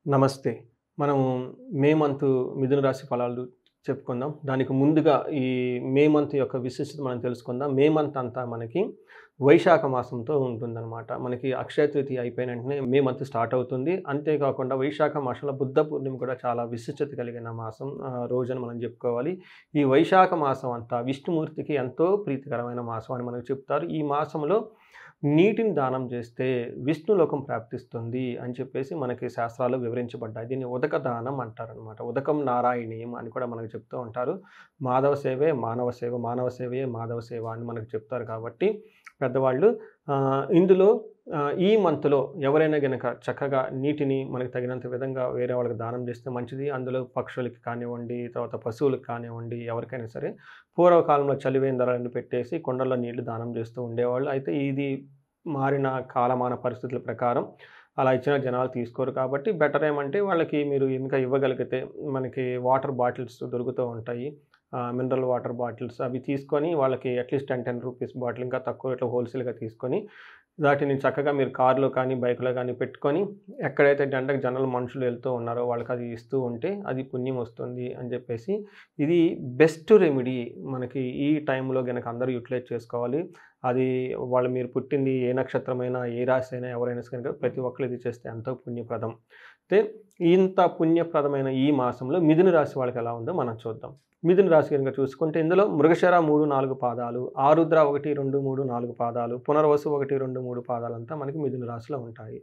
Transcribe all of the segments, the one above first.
నమస్తే. మనము May month మిథున రాశి ఫలాలు చెప్పుకుందాం. దానికి ముందుగా ఈ మే మంత్ యొక్క విశిష్టత మనం తెలుసుకుందాం. మే మంత్ అంతా మనకి వైశాఖ మాసంతో ఉంటుందనమాట. మనకి అక్షయ తృతీయ అయిపోయిన వెంటనే మే మంత్ స్టార్ట్ అవుతుంది. అంతేకాకుండా వైశాఖ మాసంలో బుద్ధ పూర్ణిమ కూడా చాలా విశిష్టత కలిగిన మాసం రోజని మనం చెప్పుకోవాలి. ఈ వైశాఖ మాసం అంతా విష్ణుమూర్తికి ఎంతో ప్రీతికరమైన మాసం అని మనకు చెప్తారు. ఈ మాసంలో నీటిని దానం చేస్తే విష్ణులోకం ప్రాప్తిస్తుంది అని చెప్పేసి మనకి శాస్త్రాల్లో వివరించబడ్డాయి. దీన్ని ఉదక దానం అంటారనమాట. ఉదకం నారాయణీయం అని కూడా మనకు చెప్తూ ఉంటారు. మాధవ సేవే మానవ సేవ, మానవ సేవయే మాధవ సేవ అని మనకు చెప్తారు కాబట్టి పెద్దవాళ్ళు ఇందులో ఈ మంత్‌లో ఎవరైనా గనక చక్కగా నీటిని మనకు తగినంత విధంగా వేరే వాళ్ళకి దానం చేస్తే మంచిది. అందులో పక్షులకి కానివ్వండి, తర్వాత పశువులకి కానివ్వండి, ఎవరికైనా సరే పూర్వకాలంలో చలివేంద్రాలను పెట్టేసి కుండల్లో నీళ్లు దానం చేస్తూ ఉండేవాళ్ళు. అయితే ఇది మారిన కాలమాన పరిస్థితుల ప్రకారం అలా ఇచ్చిన జనాలు తీసుకోరు కాబట్టి బెటర్ ఏమంటే వాళ్ళకి మీరు ఇంకా ఇవ్వగలిగితే మనకి వాటర్ బాటిల్స్ దొరుకుతూ ఉంటాయి. మినరల్ వాటర్ బాటిల్స్ అవి తీసుకొని వాళ్ళకి అట్‌లీస్ట్ 10 రూపీస్ బాటిల్ ఇంకా తక్కువ రేట్‌లో హోల్‌సేల్‌గా తీసుకొని వాటిని చక్కగా మీరు కార్‌లో కానీ, బైక్‌లో కానీ పెట్టుకొని ఎక్కడైతే దండకు జనాలు మనుషులు వెళ్తూ ఉన్నారో వాళ్ళకది ఇస్తూ ఉంటే అది పుణ్యం వస్తుంది అని చెప్పేసి ఇది బెస్ట్ రెమెడీ మనకి ఈ టైంలో గనక అందరూ యుటిలైజ్ చేసుకోవాలి. అది వాళ్ళు మీరు పుట్టింది ఏ నక్షత్రమైనా, ఏ రాశి అయినా ఎవరైనా సరే కనుక ప్రతి ఒక్కళ్ళు ఇది చేస్తే ఎంతో పుణ్యప్రదం. అయితే ఇంత పుణ్యప్రదమైన ఈ మాసంలో మిథున రాశి వాళ్ళకి ఎలా ఉందో మనం చూద్దాం. మిథున రాశి గనుక చూసుకుంటే ఇందులో మృగశిర 3, 4 పాదాలు, ఆరుద్ర 1, 2, 3, 4 పాదాలు, పునర్వసు 1, 2, 3 పాదాలంతా మనకి మిథున రాశిలో ఉంటాయి.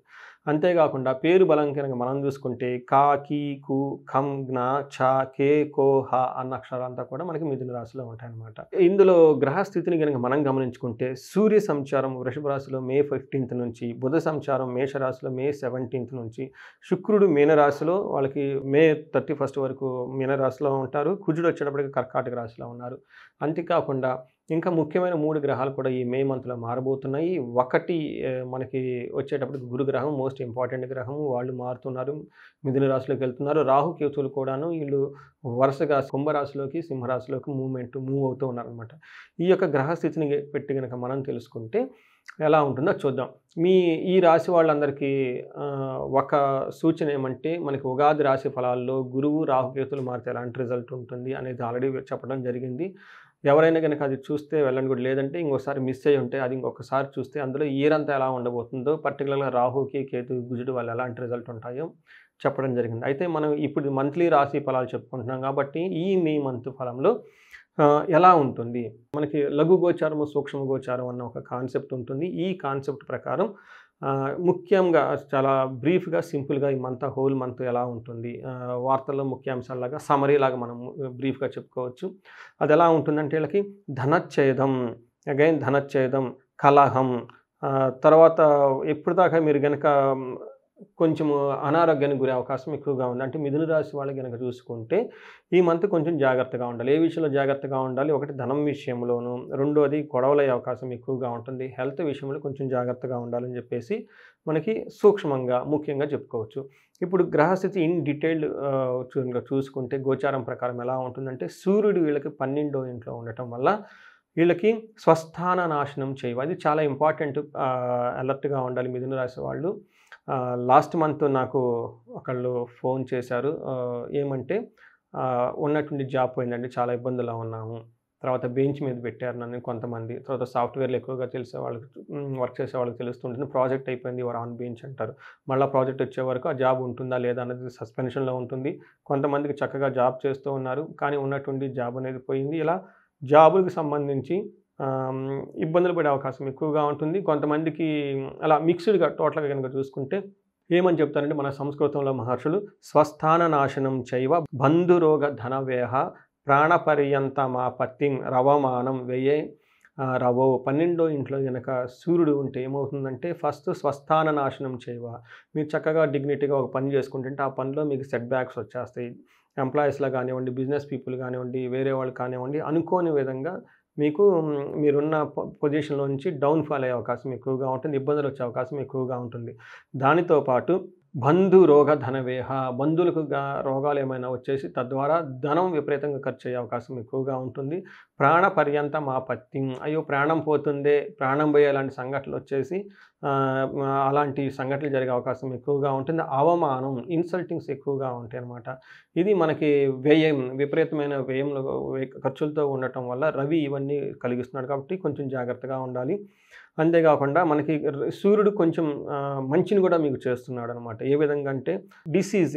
అంతేకాకుండా పేరు బలం కనుక మనం చూసుకుంటే క, కి, కు, ఖం, జ్ఞ, ఛ, కే, కో, హ అన్న అక్షరాలంతా కూడా మనకి మిథున రాశిలో ఉంటాయన్నమాట. ఇందులో గ్రహ స్థితిని గనుక మనం గమనించుకుంటే సూర్య సంచారం వృషభ రాశిలో మే 15 నుంచి, బుధ సంచారం మేష రాశిలో మే 17 నుంచి, శుక్రుడు మీనరాశిలో వాళ్ళకి మే 31 వరకు మీనరాశిలో ఉంటారు. కుజుడు వచ్చేటప్పటికి కర్కాటక రాశిలో ఉన్నారు. అంతేకాకుండా ఇంకా ముఖ్యమైన 3 గ్రహాలు కూడా ఈ మే మంత్‌లో మారబోతున్నాయి. ఒకటి మనకి వచ్చేటప్పటికి గురు గ్రహం మోస్ట్ ఇంపార్టెంట్ గ్రహం. వాళ్ళు మారుతున్నారు. మిథున రాశిలోకి వెళ్తున్నారు. రాహు, కేతువులు కూడాను వీళ్ళు వరుసగా కుంభరాశిలోకి, సింహరాశిలోకి మూవ్ అవుతూ ఉన్నారనమాట. ఈ యొక్క గ్రహ స్థితిని పెట్టి గనక మనం తెలుసుకుంటే ఎలా ఉంటుందో చూద్దాం. ఈ రాశి వాళ్ళందరికీ ఒక సూచన ఏమంటే మనకి ఉగాది రాశి ఫలాల్లో గురువు, రాహు, కేతువులు మారితే ఎలాంటి రిజల్ట్ ఉంటుంది అనేది ఆల్రెడీ చెప్పడం జరిగింది. ఎవరైనా గనక అది చూస్తే వెళ్ళండి కూడా లేదంటే ఇంకోసారి మిస్ అయ్యి ఉంటే అది ఇంకొకసారి చూస్తే అందులో ఇయర్ అంతా ఎలా ఉండబోతుందో పర్టికులర్‌గా రాహుకి, కేతు, కుజుడు వాళ్ళు ఎలాంటి రిజల్ట్ ఉంటాయో చెప్పడం జరిగింది. అయితే మనం ఇప్పుడు మంత్లీ రాశి ఫలాలు చెప్పుకుంటున్నాం కాబట్టి ఈ మే మంత్ ఫలంలో ఎలా ఉంటుంది? మనకి లఘు గోచారము, సూక్ష్మ గోచారం అన్న ఒక కాన్సెప్ట్ ఉంటుంది. ఈ కాన్సెప్ట్ ప్రకారం ముఖ్యంగా చాలా బ్రీఫ్‌గా, సింపుల్‌గా ఈ హోల్ మంత్ ఎలా ఉంటుంది? వార్తల్లో ముఖ్యాంశాల్లాగా సమ్మరీలాగా మనం బ్రీఫ్‌గా చెప్పుకోవచ్చు. అదెలా ఉంటుందంటే ఈళ్ళకి ధనచ్ఛేదం, అగైన్ ధనచ్ఛేదం, కలహం, తర్వాత ఎప్పటిదాకా మీరు గనక కొంచెము అనారోగ్యానికి గురే అవకాశం ఎక్కువగా ఉంది. అంటే మిథున రాశి వాళ్ళు గనక చూసుకుంటే ఈ మంత్ కొంచెం జాగ్రత్తగా ఉండాలి. ఏ విషయంలో జాగ్రత్తగా ఉండాలి? ఒకటి ధనం విషయంలోను, రెండోది గొడవలయ్యే అవకాశం ఎక్కువగా ఉంటుంది. హెల్త్ విషయంలో కొంచెం జాగ్రత్తగా ఉండాలని చెప్పేసి మనకి సూక్ష్మంగా, ముఖ్యంగా చెప్పుకోవచ్చు. ఇప్పుడు గ్రహస్థితి ఇన్ డీటెయిల్డ్ చూసుకుంటే గోచారం ప్రకారం ఎలా ఉంటుందంటే సూర్యుడు వీళ్ళకి 12వ ఇంట్లో ఉండటం వల్ల వీళ్ళకి స్వస్థాన నాశనం చేయవు. అది చాలా ఇంపార్టెంట్. అలర్ట్‌గా ఉండాలి మిథున రాశి వాళ్ళు. లాస్ట్ మంత్ నాకు ఒకళ్ళు ఫోన్ చేశారు. ఏమంటే ఉన్నట్టుండి జాబ్ పోయిందండి. చాలా ఇబ్బందుల్లో ఉన్నాము. తర్వాత బెంచ్ మీద పెట్టారు నన్ను కొంతమంది. తర్వాత సాఫ్ట్‌వేర్‌లో ఎక్కువగా తెలిసే వాళ్ళకి వర్క్ చేసే వాళ్ళకి తెలుస్తుంటుంది. ప్రాజెక్ట్ అయిపోయింది. యూ ఆర్ ఆన్ బెంచ్ అంటారు. మళ్ళా ప్రాజెక్ట్ వచ్చే వరకు ఆ జాబ్ ఉంటుందా లేదా అన్నది సస్పెన్షన్‌లో ఉంటుంది. కొంతమందికి చక్కగా జాబ్ చేస్తూ ఉన్నారు. కానీ ఉన్నట్టుండి జాబ్ అనేది పోయింది. ఇలా జాబులకు సంబంధించి ఇబ్బందులు పడే అవకాశం ఎక్కువగా ఉంటుంది. కొంతమందికి అలా మిక్స్డ్‌గా టోటల్‌గా గనుక చూసుకుంటే ఏమని చెప్తారంటే మన సంస్కృతంలో మహర్షులు స్వస్థాన నాశనం చైవ బంధురోగ ధనవ్యయ ప్రాణపర్యంతమాపత్తిం రవమానం వ్యయే రవో 12వ ఇంట్లో గనక సూర్యుడు ఉంటే ఏమవుతుందంటే ఫస్ట్ స్వస్థాన నాశనం చేయవ. మీరు చక్కగా డిగ్నిటీగా ఒక పని చేసుకుంటుంటే ఆ పనిలో మీకు సెట్ బ్యాక్స్ వచ్చేస్తాయి. ఎంప్లాయీస్‌లో కానివ్వండి, బిజినెస్ పీపుల్ కానివ్వండి, వేరే వాళ్ళు కానివ్వండి అనుకోని విధంగా మీకు మీరున్న పొజిషన్‌లో నుంచి డౌన్‌ఫాల్ అయ్యే అవకాశం ఎక్కువగా ఉంటుంది. ఇబ్బందులు వచ్చే అవకాశం ఎక్కువగా ఉంటుంది. దానితో పాటు బంధు రోగ ధనవ్యయ బంధువులకు రోగాలు ఏమైనా వచ్చేసి తద్వారా ధనం విపరీతంగా ఖర్చు అయ్యే అవకాశం ఎక్కువగా ఉంటుంది. ప్రాణ పర్యంతం ఆపత్తిం అయ్యో ప్రాణం పోతుందే, ప్రాణం పోయే లాంటి సంఘటనలు వచ్చేసి అలాంటి సంఘటనలు జరిగే అవకాశం ఎక్కువగా ఉంటుంది. అవమానం, ఇన్సల్టింగ్స్ ఎక్కువగా ఉంటాయన్నమాట. ఇది మనకి వ్యయం, విపరీతమైన వ్యయంలో ఖర్చులతో ఉండటం వల్ల రవి ఇవన్నీ కలిగిస్తున్నాడు కాబట్టి కొంచెం జాగ్రత్తగా ఉండాలి. అంతేకాకుండా మనకి సూర్యుడు కొంచెం మంచిని కూడా మీకు చేస్తున్నాడనమాట. ఏ విధంగా అంటే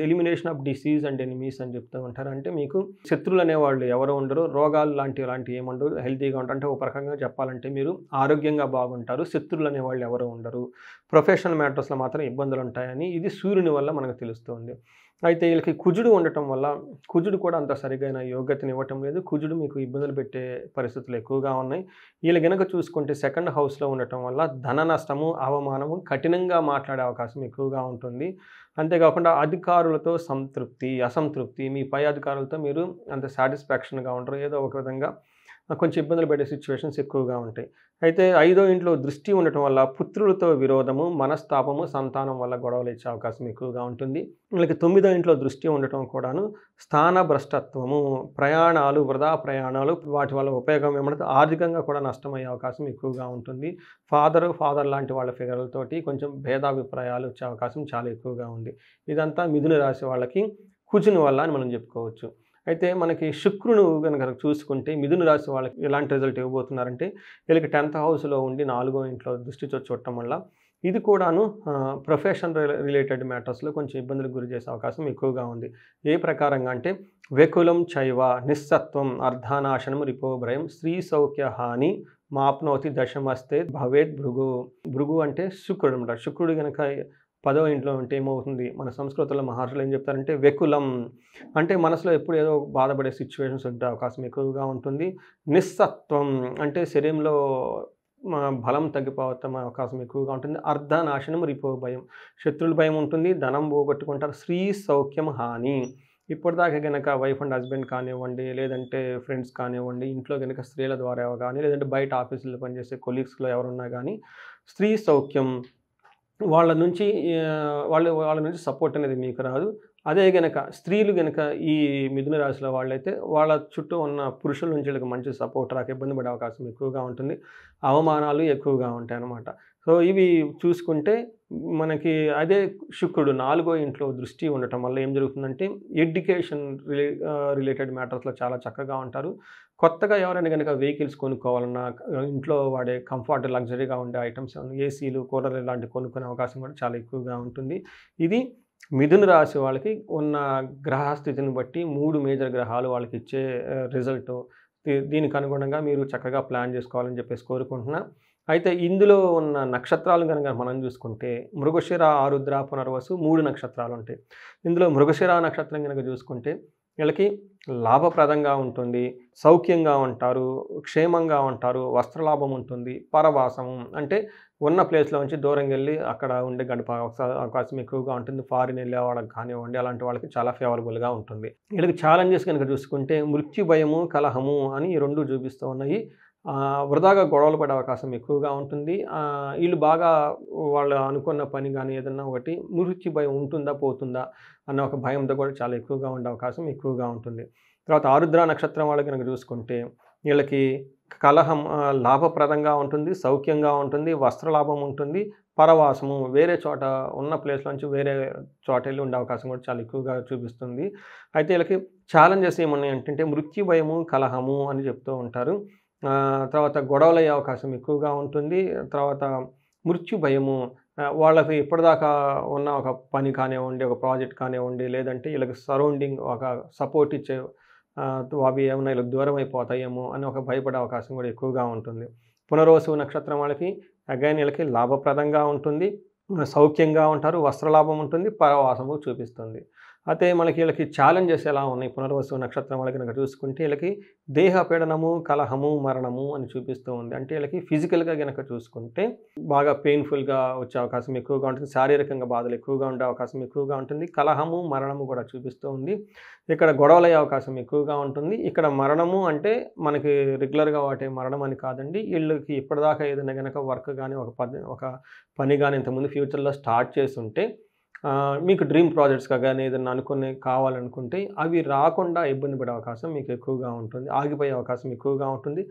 elimination of disease and enemies అని చెప్తూ ఉంటారు. అంటే మీకు శత్రువులు అనేవాళ్ళు ఎవరు ఉండరు. రోగాలు లాంటివి ఏముండవు. హెల్తీగా ఉంటారు. అంటే ఒక రకంగా చెప్పాలంటే మీరు ఆరోగ్యంగా బాగుంటారు. శత్రువులు అనేవాళ్ళు ఎవరు ఉండరు. ప్రొఫెషనల్ మ్యాటర్స్‌లో మాత్రం ఇబ్బందులు ఉంటాయని ఇది సూర్యుని వల్ల మనకు తెలుస్తుంది. అయితే వీళ్ళకి కుజుడు ఉండటం వల్ల కుజుడు కూడా అంత సరిగైన యోగ్యతను ఇవ్వటం లేదు. కుజుడు మీకు ఇబ్బందులు పెట్టే పరిస్థితులు ఎక్కువగా ఉన్నాయి. వీళ్ళు గనక చూసుకుంటే సెకండ్ హౌస్‌లో ఉండటం వల్ల ధన నష్టము, అవమానము, కఠినంగా మాట్లాడే అవకాశం ఎక్కువగా ఉంటుంది. అంతేకాకుండా అధికారులతో అసంతృప్తి మీ పై అధికారులతో మీరు అంత సాటిస్ఫాక్షన్‌గా ఉండరు. ఏదో ఒక విధంగా కొంచెం ఇబ్బందులు పడే సిట్యుయేషన్స్ ఎక్కువగా ఉంటాయి. అయితే ఐదో ఇంట్లో దృష్టి ఉండటం వల్ల పుత్రులతో విరోధము, మనస్తాపము, సంతానం వల్ల గొడవలు ఇచ్చే అవకాశం ఎక్కువగా ఉంటుంది. వీళ్ళకి తొమ్మిదో ఇంట్లో దృష్టి ఉండటం కూడాను స్థాన భ్రష్టత్వము, ప్రయాణాలు, వృధా ప్రయాణాలు, వాటి వల్ల ఉపయోగం ఏమంటే ఆర్థికంగా కూడా నష్టమయ్యే అవకాశం ఎక్కువగా ఉంటుంది. ఫాదర్ లాంటి వాళ్ళ ఫిగర్‌లతోటి కొంచెం భేదాభిప్రాయాలు వచ్చే అవకాశం చాలా ఎక్కువగా ఉంది. ఇదంతా మిథున రాశి వాళ్ళకి కుజుని వల్ల అని మనం చెప్పుకోవచ్చు. అయితే మనకి శుక్రుడు గనక చూసుకుంటే మిథున రాశి వాళ్ళకి ఎలాంటి రిజల్ట్ ఇవ్వబోతున్నారంటే వీళ్ళకి 10th హౌస్‌లో ఉండి 4వ ఇంట్లో దృష్టి చూడటం వల్ల ఇది కూడాను ప్రొఫెషన్ రిలేటెడ్ మ్యాటర్స్‌లో కొంచెం ఇబ్బందులకు గురి చేసే అవకాశం ఎక్కువగా ఉంది. ఏ ప్రకారంగా అంటే వెకులం చైవ నిస్సత్వం అర్ధానాశనం రిపోభ్రయం స్త్రీ సౌఖ్య హాని మాప్నోతి దశమస్తే భవేత్ భృగు అంటే శుక్రుడు అనమాట. శుక్రుడు గనక 10వ ఇంట్లో ఉంటే ఏమవుతుంది? మన సంస్కృతంలో మహర్షులు ఏం చెప్తారంటే వెకులం అంటే మనసులో ఎప్పుడు ఏదో బాధపడే సిట్యుయేషన్స్ ఉండే అవకాశం ఎక్కువగా ఉంటుంది. నిస్సత్వం అంటే శరీరంలో బలం తగ్గిపోవటం అవకాశం ఎక్కువగా ఉంటుంది. అర్ధనాశనం భయం శత్రువుల భయం ఉంటుంది. ధనం పోగొట్టుకుంటారు. స్త్రీ సౌఖ్యం హాని ఇప్పటిదాకా గనక వైఫ్ అండ్ హస్బెండ్ కానివ్వండి, లేదంటే ఫ్రెండ్స్ కానివ్వండి, ఇంట్లో గనక స్త్రీల ద్వారా కానీ, లేదంటే బయట ఆఫీసుల్లో పనిచేసే కొలీగ్స్‌లో ఎవరున్నా కానీ స్త్రీ సౌఖ్యం వాళ్ళ నుంచి వాళ్ళ నుంచి సపోర్ట్ అనేది మీకు రాదు. అదే గనక స్త్రీలు గనక ఈ మిథున రాశిలో వాళ్ళైతే వాళ్ళ చుట్టూ ఉన్న పురుషుల నుంచి వీళ్ళకి మంచి సపోర్ట్ రాక ఇబ్బంది పడే అవకాశం ఎక్కువగా ఉంటుంది. అవమానాలు ఎక్కువగా ఉంటాయన్నమాట. సో ఇవి చూసుకుంటే మనకి అదే శుక్రుడు 4వ ఇంట్లో దృష్టి ఉండటం వల్ల ఏం జరుగుతుందంటే ఎడ్యుకేషన్ రిలేటెడ్ మ్యాటర్స్‌లో చాలా చక్కగా ఉంటారు. కొత్తగా ఎవరైనా గనక వెహికల్స్ కొనుక్కోవాలన్నా, ఇంట్లో వాడే కంఫర్ట్, లగ్జరీగా ఉండే ఐటెమ్స్ ఏసీలు, కూలర్లు ఇలాంటివి కొనుక్కునే అవకాశం కూడా చాలా ఎక్కువగా ఉంటుంది. ఇది మిథున రాశి వాళ్ళకి ఉన్న గ్రహస్థితిని బట్టి 3 మేజర్ గ్రహాలు వాళ్ళకిచ్చే రిజల్టు. దీనికి అనుగుణంగా మీరు చక్కగా ప్లాన్ చేసుకోవాలని చెప్పేసి కోరుకుంటున్నా. అయితే ఇందులో ఉన్న నక్షత్రాలు గనక మనం చూసుకుంటే మృగశిర, ఆరుద్ర, పునర్వసు 3 నక్షత్రాలుంటాయి. ఇందులో మృగశిర నక్షత్రం గనక చూసుకుంటే వీళ్ళకి లాభప్రదంగా ఉంటుంది, సౌఖ్యంగా ఉంటారు, క్షేమంగా ఉంటారు, వస్త్రలాభం ఉంటుంది, పరవాసము అంటే ఉన్న ప్లేస్‌లో నుంచి దూరంగా వెళ్లి అక్కడ ఉండి గడిపే అవకాశం ఎక్కువగా ఉంటుంది. ఫారిన్ వెళ్ళే వాళ్ళకి కానివ్వండి, అలాంటి వాళ్ళకి చాలా ఫేవరబుల్‌గా ఉంటుంది. వీళ్ళకి ఛాలెంజెస్ గనక చూసుకుంటే మృత్యు భయము, కలహము అని ఈ 2 చూపిస్తూ ఉన్నాయి. వృధాగా గొడవలు పడే అవకాశం ఎక్కువగా ఉంటుంది. వీళ్ళు బాగా వాళ్ళు అనుకున్న పని గాని ఏదన్నా ఒకటి మృత్యు భయం ఉంటుందా, పోతుందా అన్న ఒక భయంతో కూడా చాలా ఎక్కువగా ఉండే అవకాశం ఎక్కువగా ఉంటుంది. తర్వాత ఆరుద్ర నక్షత్రం వాళ్ళకి గనక చూసుకుంటే వీళ్ళకి కలహం లాభప్రదంగా ఉంటుంది, సౌఖ్యంగా ఉంటుంది, వస్త్రలాభం ఉంటుంది, పరవాసము వేరే చోట ఉన్న ప్లేస్‌లో నుంచి వేరే చోట వెళ్ళి ఉండే అవకాశం కూడా చాలా ఎక్కువగా చూపిస్తుంది. అయితే వీళ్ళకి ఛాలెంజెస్ ఏమున్నాయంటే మృత్యు భయము, కలహము అని చెప్తూ ఉంటారు. తర్వాత గొడవలయ్యే అవకాశం ఎక్కువగా ఉంటుంది. తర్వాత మృత్యు భయము వాళ్ళకి ఇప్పటిదాకా ఉన్న ఒక పని కానివ్వండి, ఒక ప్రాజెక్ట్ కానివ్వండి, లేదంటే వీళ్ళకి సరౌండింగ్ ఒక సపోర్ట్ ఇచ్చే అవి ఏమన్నా వీళ్ళకి దూరం అయిపోతాయేమో అని ఒక భయపడే అవకాశం కూడా ఎక్కువగా ఉంటుంది. పునర్వసు నక్షత్రం వాళ్ళకి అగైన్ వీళ్ళకి లాభప్రదంగా ఉంటుంది, సౌఖ్యంగా ఉంటారు, వస్త్రలాభం ఉంటుంది, పరవాసము చూపిస్తుంది. అయితే మనకి వీళ్ళకి ఛాలెంజెస్ ఎలా ఉన్నాయి పునర్వసు నక్షత్రం వాళ్ళకి కనుక చూసుకుంటే వీళ్ళకి దేహ పీడనము, కలహము, మరణము అని చూపిస్తూ ఉంది. అంటే వీళ్ళకి ఫిజికల్‌గా గనక చూసుకుంటే బాగా పెయిన్‌ఫుల్‌గా వచ్చే అవకాశం ఎక్కువగా ఉంటుంది. శారీరకంగా బాధలు ఎక్కువగా ఉండే అవకాశం ఎక్కువగా ఉంటుంది. కలహము, మరణము కూడా చూపిస్తూ ఉంది. ఇక్కడ గొడవలయ్యే అవకాశం ఎక్కువగా ఉంటుంది. ఇక్కడ మరణము అంటే మనకి రెగ్యులర్‌గా వాడే మరణం అని కాదండి. వీళ్ళకి ఇప్పటిదాకా ఏదైనా గనక వర్క్ గాని, ఒక పని గాని ఇంతకుముందు ఫ్యూచర్‌లో స్టార్ట్ చేసుంటే మీకు డ్రీమ్ ప్రాజెక్ట్స్‌గా గాని ఏదన్నా అనుకున్నయి కావాలనుకుంటే అవి రాకుండా ఇబ్బంది పడే అవకాశం మీకు ఎక్కువగా ఉంటుంది. ఆగిపోయే అవకాశం ఎక్కువగా ఉంటుంది.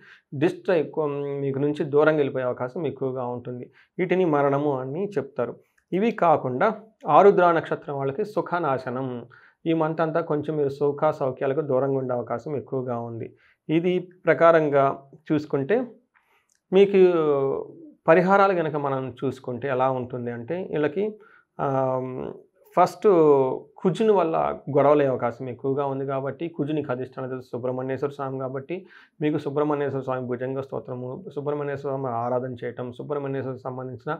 మీకు నుంచి దూరంగా వెళ్ళిపోయే అవకాశం ఎక్కువగా ఉంటుంది. వీటిని మరణము అని చెప్తారు. ఇవి కాకుండా ఆరుద్ర నక్షత్రం వాళ్ళకి సుఖనాశనం. ఈ మంత్ అంతా కొంచెం మీరు సుఖ సౌఖ్యాలకు దూరంగా ఉండే అవకాశం ఎక్కువగా ఉంది. ఇది ప్రకారంగా చూసుకుంటే మీకు పరిహారాలు గనక మనం చూసుకుంటే ఎలా ఉంటుంది అంటే ఈళ్ళకి ఆహ్, ఫస్టు కుజుని వల్ల గొడవలయ్యే అవకాశం ఎక్కువగా ఉంది కాబట్టి కుజునికి అధిష్టానం సుబ్రహ్మణ్యేశ్వర స్వామి కాబట్టి మీకు సుబ్రహ్మణ్యేశ్వర స్వామి భుజంగ స్తోత్రము, సుబ్రహ్మణ్యేశ్వర స్వామి ఆరాధన చేయటం, సుబ్రహ్మణ్యేశ్వరికి సంబంధించిన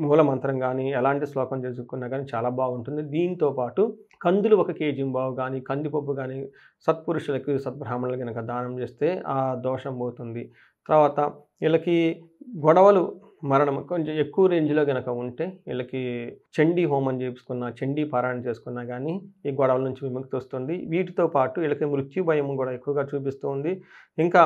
మూల మంత్రం గానీ, ఎలాంటి శ్లోకం చదువుకున్నా గానీ చాలా బాగుంటుంది. దీంతో పాటు కందులు 1 కేజీంబావు గానీ, కందిపప్పు గానీ సత్పురుషులకి, సద్బ్రాహ్మణులకి గనక దానం చేస్తే ఆ దోషం పోతుంది. తర్వాత ఈళ్ళకి గొడవలు, మరణం కొంచెం ఎక్కువ రేంజ్‌లో గనక ఉంటే ఈళ్ళకి చండీ హోమం చేపించుకున్న, చండీ పారాయణ చేసుకున్నా గానీ ఈ గొడవల నుంచి విముక్తి వస్తుంది. వీటితో పాటు ఈళ్ళకి మృత్యు భయం గూడా ఎక్కువగా చూపిస్తూ ఉంది. ఇంకా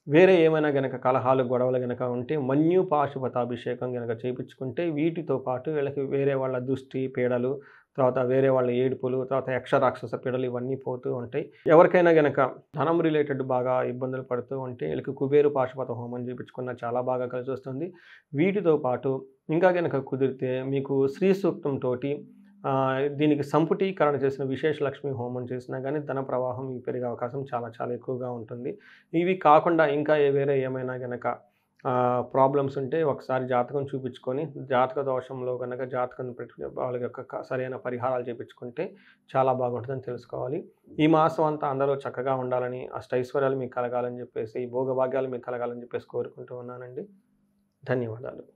వేరే ఏమైనా గనక కలహాలు, గొడవలు గనక ఉంటే మన్యు పాశుపతాభిషేకం గనక చేపించుకుంటే వీటితో పాటు వీళ్ళకి వేరే వాళ్ళ దుష్టి, పీడలు, తర్వాత వేరే వాళ్ళ ఏడుపులు, తర్వాత యక్ష, రాక్షస పీడలు ఇవన్నీ పోతూ ఉంటాయి. ఎవరికైనా గనక ధనం రిలేటెడ్ బాగా ఇబ్బందులు పడుతూ ఉంటే వీళ్ళకి కుబేరు పాశుపత హోమం చేపించుకున్న చాలా బాగా కలిసొస్తుంది. వీటితో పాటు ఇంకా గనక కుదిరితే మీకు శ్రీ సూక్తంతోటి దీనికి సంపుటీకరణ చేసిన విశేష లక్ష్మి హోమం చేసినా గానీ ధన ప్రవాహం మీకు పెరిగే అవకాశం చాలా చాలా ఎక్కువగా ఉంటుంది. ఇవి కాకుండా ఇంకా వేరే ఏమైనా గనక ప్రాబ్లమ్స్ ఉంటే ఒకసారి జాతకం చూపించుకొని, జాతక దోషంలో గనక జాతకం పెట్టి వాళ్ళ యొక్క సరైన పరిహారాలు చేపించుకుంటే చాలా బాగుంటుందని తెలుసుకోవాలి. ఈ మాసం అంతా అందరూ చక్కగా ఉండాలని, అష్టైశ్వర్యాలు మీకు కలగాలని చెప్పేసి, భోగభాగ్యాలు మీకు కలగాలని చెప్పేసి కోరుకుంటూ ఉన్నానండి. ధన్యవాదాలు.